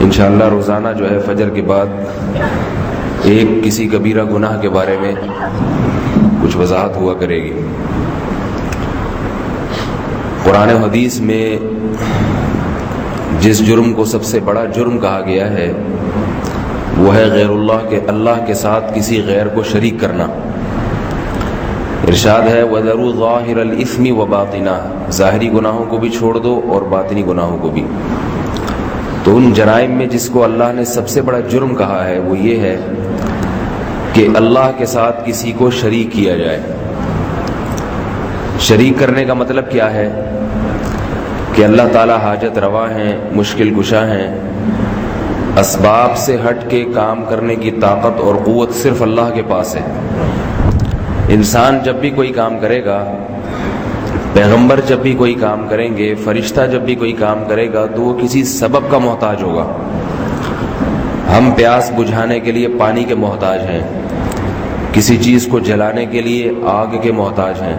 انشاءاللہ روزانہ جو ہے فجر کے بعد ایک کسی کبیرہ گناہ کے بارے میں کچھ وضاحت ہوا کرے گی۔ قرآن و حدیث میں جس جرم کو سب سے بڑا جرم کہا گیا ہے وہ ہے غیر اللہ کے ساتھ کسی غیر کو شریک کرنا۔ ارشاد ہے وَذَرُوا ظَاهِرَ الْإِثْمِ وَبَاطِنَهُ، ظاہری گناہوں کو بھی چھوڑ دو اور باطنی گناہوں کو بھی۔ تو ان جرائم میں جس کو اللہ نے سب سے بڑا جرم کہا ہے وہ یہ ہے کہ اللہ کے ساتھ کسی کو شریک کیا جائے۔ شریک کرنے کا مطلب کیا ہے کہ اللہ تعالی حاجت روا ہیں، مشکل کشا ہیں، اسباب سے ہٹ کے کام کرنے کی طاقت اور قوت صرف اللہ کے پاس ہے۔ انسان جب بھی کوئی کام کرے گا، پیغمبر جب بھی کوئی کام کریں گے، فرشتہ جب بھی کوئی کام کرے گا تو وہ کسی سبب کا محتاج ہوگا۔ ہم پیاس بجھانے کے لیے پانی کے محتاج ہیں، کسی چیز کو جلانے کے لیے آگ کے محتاج ہیں،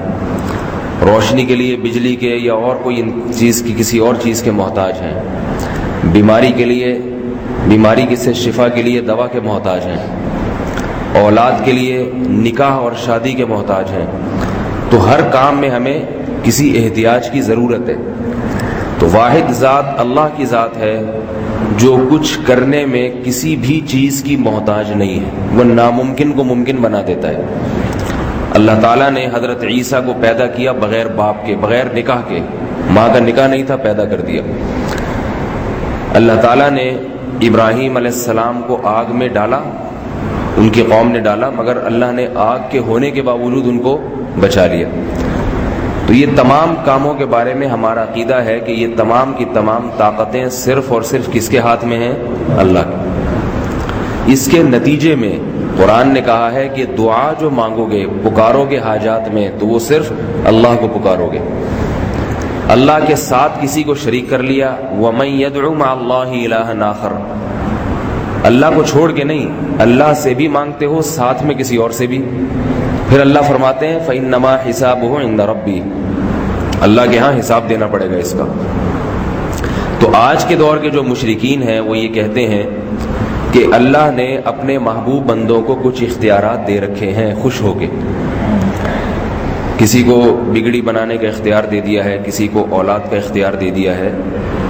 روشنی کے لیے بجلی کے یا اور کوئی چیز کی کسی اور چیز کے محتاج ہیں، بیماری سے شفا کے لیے دوا کے محتاج ہیں، اولاد کے لیے نکاح اور شادی کے محتاج ہیں۔ تو ہر کام میں ہمیں کسی احتیاج کی ضرورت ہے۔ تو واحد ذات اللہ کی ذات ہے جو کچھ کرنے میں کسی بھی چیز کی محتاج نہیں ہے، وہ ناممکن کو ممکن بنا دیتا ہے۔ اللہ تعالیٰ نے حضرت عیسیٰ کو پیدا کیا بغیر باپ کے، بغیر نکاح کے، ماں کا نکاح نہیں تھا، پیدا کر دیا۔ اللہ تعالیٰ نے ابراہیم علیہ السلام کو آگ میں ڈالا، ان کی قوم نے ڈالا، مگر اللہ نے آگ کے ہونے کے باوجود ان کو بچا لیا۔ تو یہ تمام کاموں کے بارے میں ہمارا عقیدہ ہے کہ یہ تمام کی تمام طاقتیں صرف اور صرف کس کے ہاتھ میں ہیں؟ اللہ کے۔ اس کے نتیجے میں قرآن نے کہا ہے کہ دعا جو مانگو گے، پکارو گے حاجات میں، تو وہ صرف اللہ کو پکارو گے۔ اللہ کے ساتھ کسی کو شریک کر لیا، وَمَن يَدْعُ مَعَ اللَّهِ إِلَٰهًا آخَرَ، اللہ کو چھوڑ کے نہیں، اللہ سے بھی مانگتے ہو، ساتھ میں کسی اور سے بھی۔ پھر اللہ فرماتے ہیں فَإِنَّمَا حِسَابُهُ عِندَ رَبِّي، اللہ کے ہاں حساب دینا پڑے گا اس کا۔ تو آج کے دور کے جو مشرکین ہیں وہ یہ کہتے ہیں کہ اللہ نے اپنے محبوب بندوں کو کچھ اختیارات دے رکھے ہیں خوش ہو کے، کسی کو بگڑی بنانے کا اختیار دے دیا ہے، کسی کو اولاد کا اختیار دے دیا ہے۔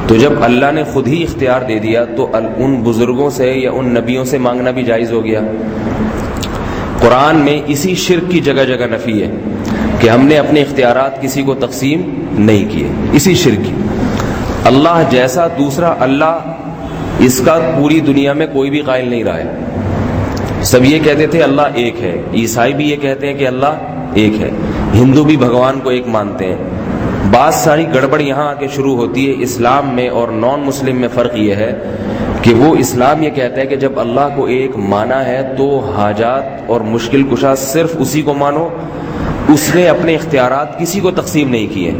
تو جب اللہ نے خود ہی اختیار دے دیا تو ان بزرگوں سے یا ان نبیوں سے مانگنا بھی جائز ہو گیا۔ قرآن میں اسی شرک کی جگہ جگہ نفی ہے کہ ہم نے اپنے اختیارات کسی کو تقسیم نہیں کیے، اسی شرک کی۔ اللہ جیسا دوسرا اللہ، اس کا پوری دنیا میں کوئی بھی قائل نہیں رہا ہے۔ سب یہ کہتے تھے اللہ ایک ہے، عیسائی بھی یہ کہتے ہیں کہ اللہ ایک ہے، ہندو بھی بھگوان کو ایک مانتے ہیں۔ بعض ساری گڑبڑ یہاں آ کے شروع ہوتی ہے۔ اسلام میں اور نان مسلم میں فرق یہ ہے کہ وہ اسلام یہ کہتا ہے کہ جب اللہ کو ایک مانا ہے تو حاجات اور مشکل کشا صرف اسی کو مانو، اس نے اپنے اختیارات کسی کو تقسیم نہیں کیے،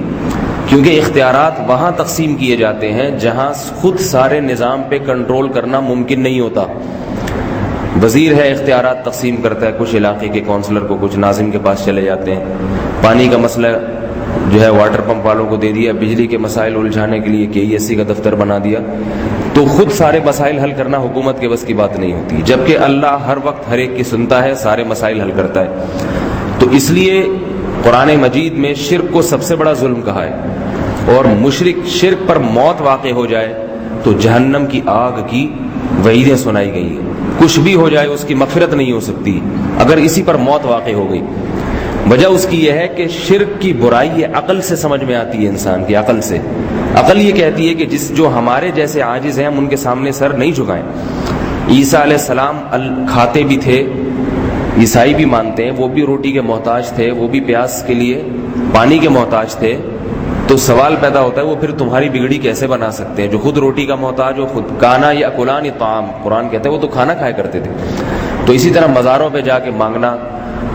کیونکہ اختیارات وہاں تقسیم کیے جاتے ہیں جہاں خود سارے نظام پہ کنٹرول کرنا ممکن نہیں ہوتا۔ وزیر ہے، اختیارات تقسیم کرتا ہے، کچھ علاقے کے کونسلر کو، کچھ ناظم کے پاس چلے جاتے ہیں۔ پانی کا مسئلہ جو ہے واٹر پمپ والوں کو دے دیا، بجلی کے مسائل الجھانے کے لیے KESC کا دفتر بنا دیا۔ تو خود سارے مسائل حل کرنا حکومت کے بس کی بات نہیں ہوتی، جبکہ اللہ ہر وقت ہر ایک کی سنتا ہے، سارے مسائل حل کرتا ہے۔ تو اس لیے قرآن مجید میں شرک کو سب سے بڑا ظلم کہا ہے، اور مشرک شرک پر موت واقع ہو جائے تو جہنم کی آگ کی وعیدیں سنائی گئی ہیں۔ کچھ بھی ہو جائے اس کی مغفرت نہیں ہو سکتی اگر اسی پر موت واقع ہو گئی۔ وجہ اس کی یہ ہے کہ شرک کی برائی یہ عقل سے سمجھ میں آتی ہے، انسان کی عقل سے۔ عقل یہ کہتی ہے کہ جو ہمارے جیسے عاجز ہیں ہم ان کے سامنے سر نہیں جھکائیں۔ عیسیٰ علیہ السلام کھاتے بھی تھے، عیسائی بھی مانتے ہیں، وہ بھی روٹی کے محتاج تھے، وہ بھی پیاس کے لیے پانی کے محتاج تھے۔ تو سوال پیدا ہوتا ہے وہ پھر تمہاری بگڑی کیسے بنا سکتے ہیں جو خود روٹی کا محتاج ہو؟ خود کانا یا اکلان طعام، قرآن کہتا ہے وہ تو کھانا کھایا کرتے تھے۔ تو اسی طرح مزاروں پہ جا کے مانگنا،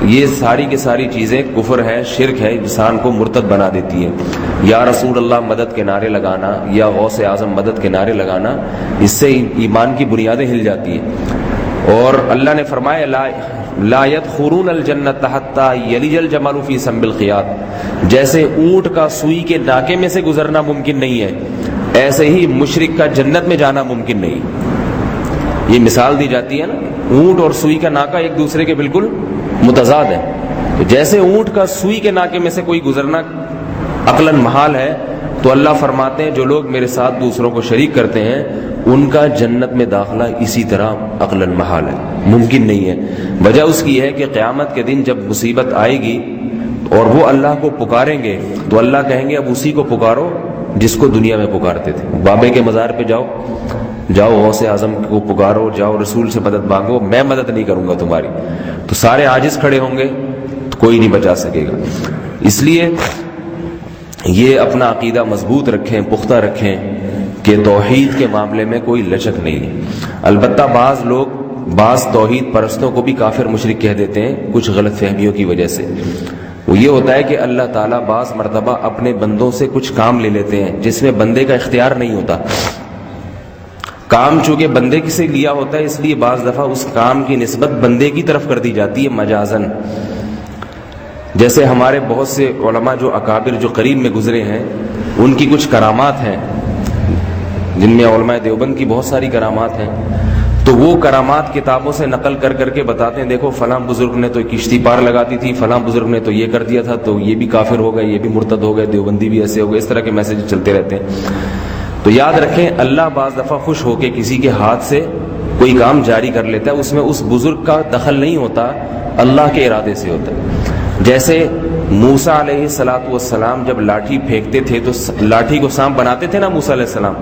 یہ ساری کی ساری چیزیں کفر ہے، شرک ہے، انسان کو مرتد بنا دیتی ہے۔ یا رسول اللہ مدد کے نعرے لگانا یا غوث اعظم مدد کے نعرے لگانا، اس سے ایمان کی بنیادیں ہل جاتی ہیں۔ اور اللہ نے فرمایا لا يدخلون الجنت حتى يلج الجمل في سم الخياط، جیسے اونٹ کا سوئی کے ناکے میں سے گزرنا ممکن نہیں ہے، ایسے ہی مشرک کا جنت میں جانا ممکن نہیں۔ یہ مثال دی جاتی ہے نا، اونٹ اور سوئی کا ناکہ ایک دوسرے کے بالکل متضاد ہے. تو جیسے اونٹ کا سوئی کے ناکے میں سے کوئی گزرنا عقلاً محال ہے، تو اللہ فرماتے ہیں جو لوگ میرے ساتھ دوسروں کو شریک کرتے ہیں ان کا جنت میں داخلہ اسی طرح عقلاً محال ہے، ممکن نہیں ہے. وجہ اس کی ہے کہ قیامت کے دن جب مصیبت آئے گی اور وہ اللہ کو پکاریں گے تو اللہ کہیں گے اب اسی کو پکارو جس کو دنیا میں پکارتے تھے. بابے کے مزار پہ جاؤ غوث اعظم کو پکارو، جاؤ رسول سے مدد مانگو، میں مدد نہیں کروں گا تمہاری. تو سارے عاجز کھڑے ہوں گے تو کوئی نہیں بچا سکے گا. اس لیے یہ اپنا عقیدہ مضبوط رکھیں، پختہ رکھیں کہ توحید کے معاملے میں کوئی لچک نہیں ہے. البتہ بعض لوگ بعض توحید پرستوں کو بھی کافر مشرک کہہ دیتے ہیں کچھ غلط فہمیوں کی وجہ سے. وہ یہ ہوتا ہے کہ اللہ تعالیٰ بعض مرتبہ اپنے بندوں سے کچھ کام لے لیتے ہیں جس میں بندے کا اختیار نہیں ہوتا. کام چونکہ بندے سے لیا ہوتا ہے اس لیے بعض دفعہ اس کام کی نسبت بندے کی طرف کر دی جاتی ہے مجازن. جیسے ہمارے بہت سے علماء جو اکابر جو قریب میں گزرے ہیں ان کی کچھ کرامات ہیں، جن میں علماء دیوبند کی بہت ساری کرامات ہیں. تو وہ کرامات کتابوں سے نقل کر کر کے بتاتے ہیں دیکھو فلاں بزرگ نے تو کشتی پار لگاتی تھی، فلاں بزرگ نے تو یہ کر دیا تھا، تو یہ بھی کافر ہو گئے، یہ بھی مرتد ہو گئے، دیوبندی بھی ایسے ہو گئے. اس طرح کے میسج چلتے رہتے ہیں. تو یاد رکھیں اللہ بعض دفعہ خوش ہو کے کسی کے ہاتھ سے کوئی کام جاری کر لیتا ہے، اس میں اس بزرگ کا دخل نہیں ہوتا، اللہ کے ارادے سے ہوتا ہے. جیسے موسیٰ علیہ السلام جب لاٹھی پھینکتے تھے تو لاٹھی کو سانپ بناتے تھے نا موسیٰ علیہ السلام،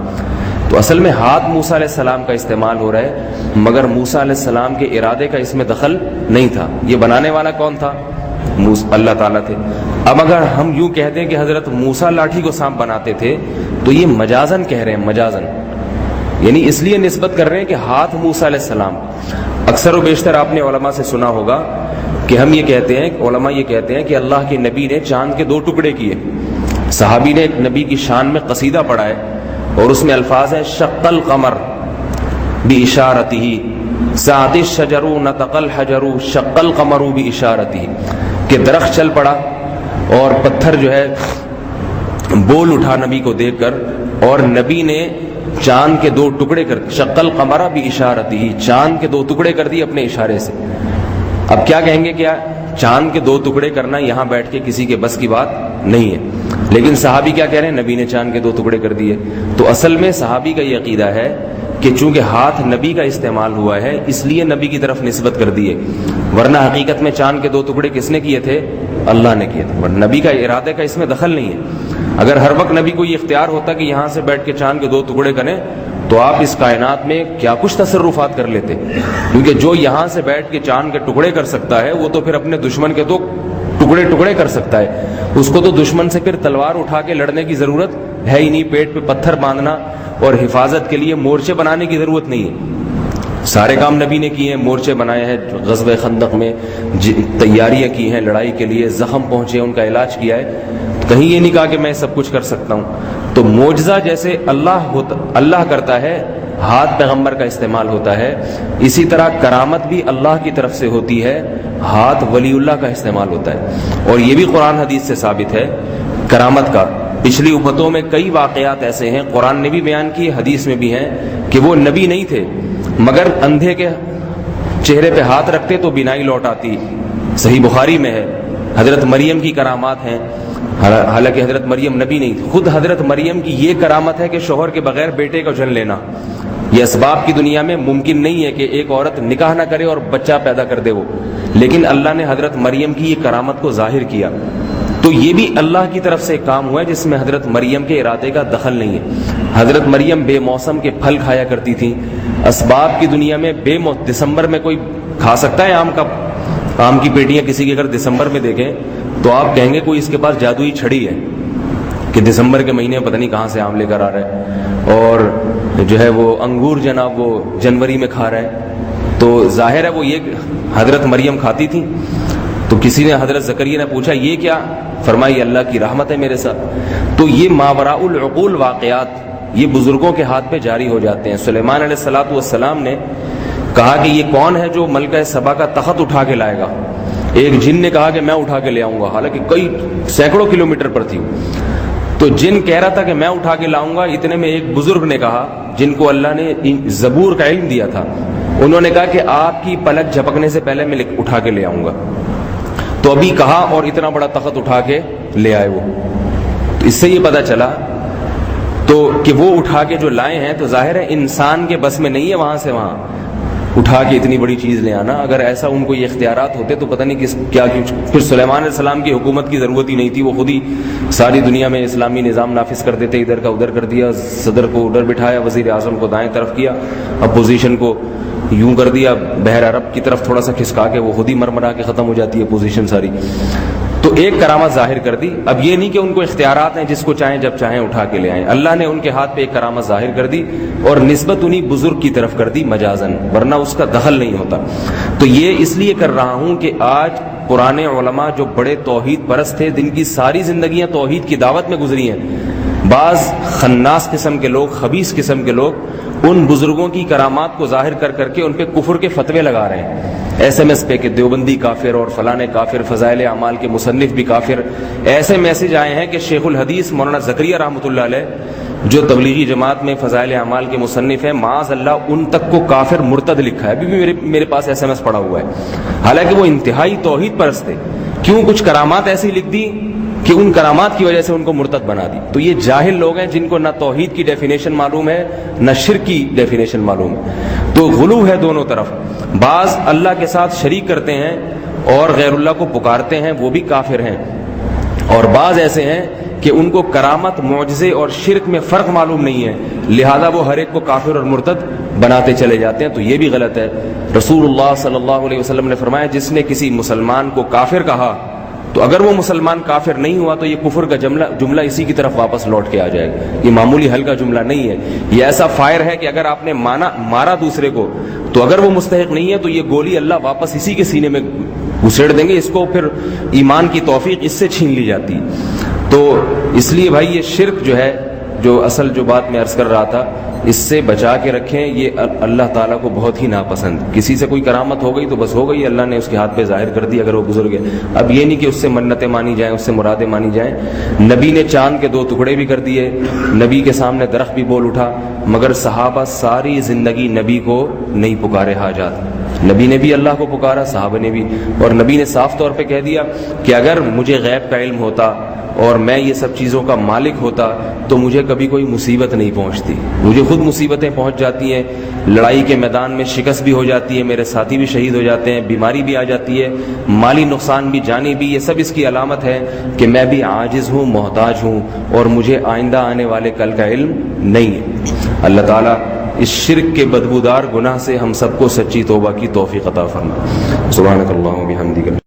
تو اصل میں ہاتھ موسیٰ علیہ السلام کا استعمال ہو رہا ہے مگر موسیٰ علیہ السلام کے ارادے کا اس میں دخل نہیں تھا. یہ بنانے والا کون تھا؟ اللہ تعالیٰ تھے. اب اگر ہم یوں کہتے ہیں کہ حضرت موسیٰ لاٹھی کو سانپ بناتے تھے تو یہ مجازن کہہ رہے ہیں، مجازن یعنی اس لیے نسبت کر رہے ہیں کہ ہاتھ موسیٰ علیہ السلام. اکثر و بیشتر آپ نے علماء سے سنا ہوگا کہ ہم یہ کہتے ہیں، علماء یہ کہتے ہیں کہ اللہ کے نبی نے چاند کے 2 ٹکڑے کیے. صحابی نے ایک نبی کی شان میں قصیدہ پڑھا ہے اور اس میں الفاظ ہیں شق القمر باشارتہ سعد الشجر نطق الحجر شق القمر باشارتہ، کہ درخت چل پڑا اور پتھر جو ہے بول اٹھا نبی کو دیکھ کر، اور نبی نے چاند کے 2 ٹکڑے کر شق القمر باشارتہ، چاند کے 2 ٹکڑے کر دیے اپنے اشارے سے. اب کیا کہیں گے، کیا چاند کے 2 ٹکڑے کرنا یہاں بیٹھ کے کسی کے بس کی بات نہیں ہے. لیکن صحابی کیا کہہ رہے ہیں، نبی نے چاند کے 2 ٹکڑے کر دیے. تو اصل میں صحابی کا یہ عقیدہ ہے کہ چونکہ ہاتھ نبی کا استعمال ہوا ہے اس لیے نبی کی طرف نسبت کر دیے، ورنہ حقیقت میں چاند کے 2 ٹکڑے کس نے کیے تھے؟ اللہ نے کیے تھے. نبی کا ارادے کا اس میں دخل نہیں ہے. اگر ہر وقت نبی کو یہ اختیار ہوتا کہ یہاں سے بیٹھ کے چاند کے 2 ٹکڑے کریں تو آپ اس کائنات میں کیا کچھ تصرفات کر لیتے. کیونکہ جو یہاں سے بیٹھ کے چاند کے ٹکڑے کر سکتا ہے وہ تو پھر اپنے دشمن کے تو ٹکڑے کر سکتا ہے. اس کو تو دشمن سے پھر تلوار اٹھا کے لڑنے کی ضرورت ہے ہی نہیں، پیٹ پہ پتھر باندھنا اور حفاظت کے لیے مورچے بنانے کی ضرورت نہیں ہے. سارے کام نبی نے کیے ہیں، مورچے بنائے ہیں غزوہ خندق میں، تیاریاں کی ہیں لڑائی کے لیے، زخم پہنچے ان کا علاج کیا ہے. کہیں یہ نہیں کہا کہ میں سب کچھ کر سکتا ہوں. تو معجزہ جیسے اللہ کرتا ہے، ہاتھ پیغمبر کا استعمال ہوتا ہے، اسی طرح کرامت بھی اللہ کی طرف سے ہوتی ہے، ہاتھ ولی اللہ کا استعمال ہوتا ہے. اور یہ بھی قرآن حدیث سے ثابت ہے کرامت کا. پچھلی امتوں میں کئی واقعات ایسے ہیں، قرآن نے بھی بیان کیے، حدیث میں بھی ہیں، کہ وہ نبی نہیں تھے مگر اندھے کے چہرے پہ ہاتھ رکھتے تو بینائی لوٹ آتی. صحیح بخاری میں ہے. حضرت مریم کی کرامات ہیں، حالانکہ حضرت مریم نبی نہیں تھی. خود حضرت مریم کی یہ کرامت ہے کہ شوہر کے بغیر بیٹے کو جن لینا. یہ اسباب کی دنیا میں ممکن نہیں ہے کہ ایک عورت نکاح نہ کرے اور بچہ پیدا کر دے وہ، لیکن اللہ نے حضرت مریم کی یہ کرامت کو ظاہر کیا. تو یہ بھی اللہ کی طرف سے کام ہوا ہے جس میں حضرت مریم کے ارادے کا دخل نہیں ہے. حضرت مریم بے موسم کے پھل کھایا کرتی تھی. اسباب کی دنیا میں دسمبر میں کوئی کھا سکتا ہے آم کی پیٹیاں کسی کے اگر دسمبر میں دیکھیں تو آپ کہیں گے کوئی اس کے پاس جادوئی چھڑی ہے کہ دسمبر کے مہینے میں پتہ نہیں کہاں سے آم لے کر آ رہا ہے، اور جو ہے وہ انگور جناب وہ جنوری میں کھا رہا ہے. تو ظاہر ہے وہ یہ حضرت مریم کھاتی تھی. تو کسی نے حضرت زکریا نے پوچھا یہ کیا؟ فرمائی اللہ کی رحمت ہے میرے ساتھ. تو یہ ماوراء العقول واقعات یہ بزرگوں کے ہاتھ پہ جاری ہو جاتے ہیں. سلیمان علیہ السلام نے کہا کہ یہ کون ہے جو ملکہ سبا کا تخت اٹھا کے لائے گا؟ ایک جن نے کہا کہ میں اٹھا کے لے آؤں گا، حالانکہ کئی سینکڑوں کلومیٹر پر تھی. تو جن کہہ رہا تھا کہ میں اٹھا کے لاؤں گا، اتنے میں ایک بزرگ نے کہا جن کو اللہ نے زبور کا علم دیا تھا، انہوں نے کہا کہ آپ کی پلک جھپکنے سے پہلے میں اٹھا کے لے آؤں گا. تو ابھی کہا اور اتنا بڑا تخت اٹھا کے لے آئے وہ. تو اس سے یہ پتہ چلا تو کہ وہ اٹھا کے جو لائے ہیں تو ظاہر ہے انسان کے بس میں نہیں ہے وہاں سے وہاں اٹھا کے اتنی بڑی چیز لے آنا. اگر ایسا ان کو یہ اختیارات ہوتے تو پتہ نہیں کیا پھر سلیمان علیہ السلام کی حکومت کی ضرورت ہی نہیں تھی، وہ خود ہی ساری دنیا میں اسلامی نظام نافذ کر دیتے، ادھر کا ادھر کر دیا، صدر کو ادھر بٹھایا، وزیر اعظم کو دائیں طرف کیا، اپوزیشن کو یوں کر دیا، بحر عرب کی طرف تھوڑا سا کھسکا کے وہ خود ہی مرمرا کے ختم ہو جاتی ہے اپوزیشن ساری. تو ایک کرامت ظاہر کر دی. اب یہ نہیں کہ ان کو اختیارات ہیں جس کو چاہیں جب چاہیں اٹھا کے لے آئیں، اللہ نے ان کے ہاتھ پہ ایک کرامت ظاہر کر دی اور نسبت انہی بزرگ کی طرف کر دی مجازن، ورنہ اس کا دخل نہیں ہوتا. تو یہ اس لیے کر رہا ہوں کہ آج پرانے علماء جو بڑے توحید پرست تھے، جن کی ساری زندگیاں توحید کی دعوت میں گزری ہیں، بعض خناس قسم کے لوگ، خبیث قسم کے لوگ ان بزرگوں کی کرامات کو ظاہر کر کر کے ان پہ کفر کے فتوے لگا رہے ہیں، ایس ایم ایس پہ کہ دیوبندی کافر اور فلانے کافر، فضائل اعمال کے مصنف بھی کافر. ایسے میسج آئے ہیں کہ شیخ الحدیث مولانا زکریا رحمۃ اللہ علیہ جو تبلیغی جماعت میں فضائل اعمال کے مصنف ہیں، معاذ اللہ ان تک کو کافر مرتد لکھا ہے. ابھی بھی میرے پاس ایس ایم ایس پڑا ہوا ہے، حالانکہ وہ انتہائی توحید پرست تھے. کیوں؟ کچھ کرامات ایسی لکھ دی کہ ان کرامات کی وجہ سے ان کو مرتد بنا دی. تو یہ جاہل لوگ ہیں جن کو نہ توحید کی ڈیفینیشن معلوم ہے نہ شرک کی ڈیفینیشن معلوم ہے. تو غلو ہے دونوں طرف. بعض اللہ کے ساتھ شریک کرتے ہیں اور غیر اللہ کو پکارتے ہیں، وہ بھی کافر ہیں. اور بعض ایسے ہیں کہ ان کو کرامت، معجزے اور شرک میں فرق معلوم نہیں ہے، لہذا وہ ہر ایک کو کافر اور مرتد بناتے چلے جاتے ہیں. تو یہ بھی غلط ہے. رسول اللہ صلی اللہ علیہ وسلم نے فرمایا جس نے کسی مسلمان کو کافر کہا تو اگر وہ مسلمان کافر نہیں ہوا تو یہ کفر کا جملہ اسی کی طرف واپس لوٹ کے آ جائے گا. یہ معمولی ہلکا جملہ نہیں ہے، یہ ایسا فائر ہے کہ اگر آپ نے مارا دوسرے کو تو اگر وہ مستحق نہیں ہے تو یہ گولی اللہ واپس اسی کے سینے میں گھسیڑ دیں گے، اس کو پھر ایمان کی توفیق اس سے چھین لی جاتی. تو اس لیے بھائی یہ شرک جو ہے، جو اصل جو بات میں عرض کر رہا تھا، اس سے بچا کے رکھیں. یہ اللہ تعالیٰ کو بہت ہی ناپسند. کسی سے کوئی کرامت ہو گئی تو بس ہو گئی، اللہ نے اس کے ہاتھ پہ ظاہر کر دی اگر وہ بزرگ ہے. اب یہ نہیں کہ اس سے منتیں مانی جائیں، اس سے مرادیں مانی جائیں. نبی نے چاند کے 2 ٹکڑے بھی کر دیے، نبی کے سامنے درخت بھی بول اٹھا، مگر صحابہ ساری زندگی نبی کو نہیں پکارے حاجات. نبی نے بھی اللہ کو پکارا، صحابہ نے بھی. اور نبی نے صاف طور پہ کہہ دیا کہ اگر مجھے غیب کا علم ہوتا اور میں یہ سب چیزوں کا مالک ہوتا تو مجھے کبھی کوئی مصیبت نہیں پہنچتی. مجھے خود مصیبتیں پہنچ جاتی ہیں، لڑائی کے میدان میں شکست بھی ہو جاتی ہے، میرے ساتھی بھی شہید ہو جاتے ہیں، بیماری بھی آ جاتی ہے، مالی نقصان بھی، جانی بھی. یہ سب اس کی علامت ہے کہ میں بھی عاجز ہوں، محتاج ہوں، اور مجھے آئندہ آنے والے کل کا علم نہیں ہے. اللہ تعالیٰ اس شرک کے بدبودار گناہ سے ہم سب کو سچی توبہ کی توفیق عطا فرمائے. سبحانک اللہم و بحمدک.